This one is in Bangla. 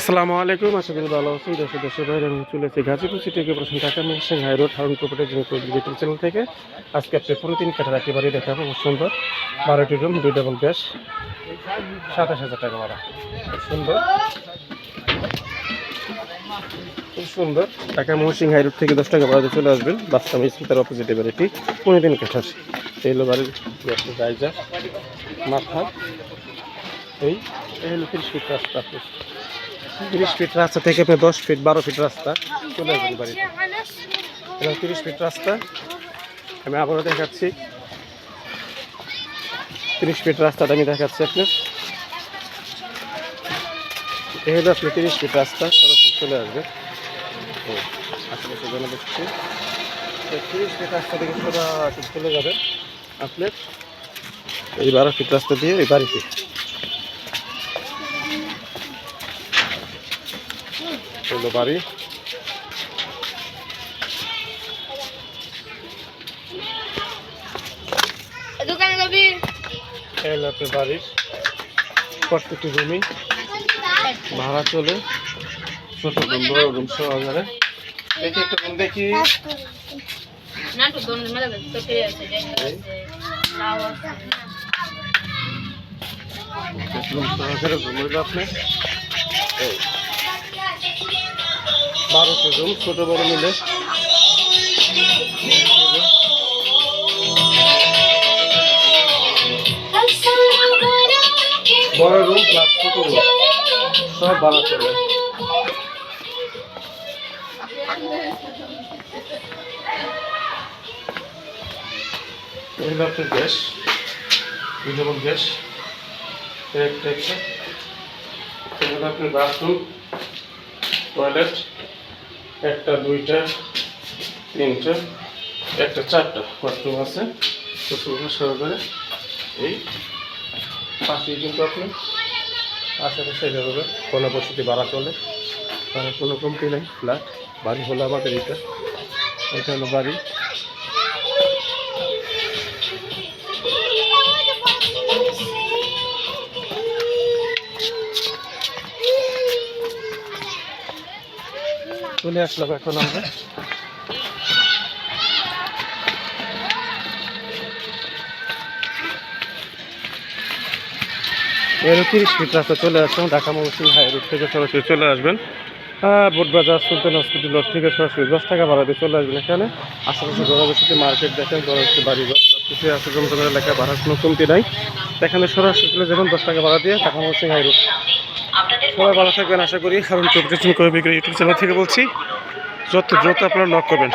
আসসালামু আলাইকুম, আশা করি ভালো আছেন। দেশের বাইরে আমি চলে এসেছি Gazipur city corporation Dhaka mission high road Harun property YouTube channel থেকে। আজকে আপনি 3 কাঠার একটি বাড়ি দেখাবো, খুব সুন্দর 12টি রুম, 2 ডাবল গ্যাস, 27,000 টাকা ভাড়া। খুব সুন্দর, খুব সুন্দর। ঢাকা মহসিং হাই রোড থেকে 10 টাকা ভাড়াতে চলে আসবেন। বাচ্চা মিশন তার অপোজিটে বাড়িটি 3 কাঠার। এই হলো বাড়ির জায়গা মাথা। এই হলো 30 ফিট রাস্তা। 30 ফিট রাস্তা থেকে আপনি 10 ফিট 12 ফিট রাস্তা চলে আসবেন বাড়িতে। এবং 30 ফিট রাস্তা আমি আবারও দেখাচ্ছি। 30 ফিট রাস্তাটা আমি দেখাচ্ছি আপনার। এই হলো আপনি 30 ফিট রাস্তা সরাসরি চলে আসবে। আশেপাশে জনবসতি 30 ফিট রাস্তা থেকে সরাসরি চলে যাবেন আপনার এই 12 ফিট রাস্তা দিয়ে এই বাড়িতে। হলো বাড়ি। আপনার বাড়ির প্রত্যেকটি রুমই ভাড়া চলে, ছোট রুম বড় রুম সহকারে। দেখি একটা রুম দেখি। রুম সহকারে রুম হইল আপনার 12টি রুম, ছোট বড় মিলে। বড় রুম প্লাস ছোট রুম সব ভাড়া চলে। আপনার গ্যাস, 2 ডাবল গ্যাস, একটা আপনার বাথরুম, টয়লেট, 1টা 2টা 3টা 1টা 4টা বাথরুম আছে সহকারে। এই পাশেই কিন্তু আপনি আশেপাশে যাবে কোনো বসতি ভাড়া চলে, তার কোনো কমতি নেই। ফ্ল্যাট বাড়ি হলো আমাদের এটা হলো বাড়ি। চলে আসলাম এখন আমরা এর 30 ফিট রাস্তা চলে আসলাম। ঢাকা মহসিন হাই রোড থেকে সরাসরি চলে আসবেন বোটবাজার সুলতান হসপিটাল রোড থেকে সরাসরি 10 টাকা ভাড়াতে চলে আসবেন এখানে। আশেপাশে জনবসতি মার্কেট দেখেন, জনবসতি বাড়িঘর সব কিছু আছে। জমজমের এলাকা ভাড়ার কোনো কমতি নাই। এখানে সরাসরি চলে যাবেন 10 টাকা ভাড়া দিয়ে ঢাকা মহসিন হাই রোড। সবাই ভালো থাকবেন আশা করি। কারণ চব্বিশ করে বিক্রি ইউটিউব চ্যানেল থেকে বলছি, যত দ্রুত আপনারা নক করবেন।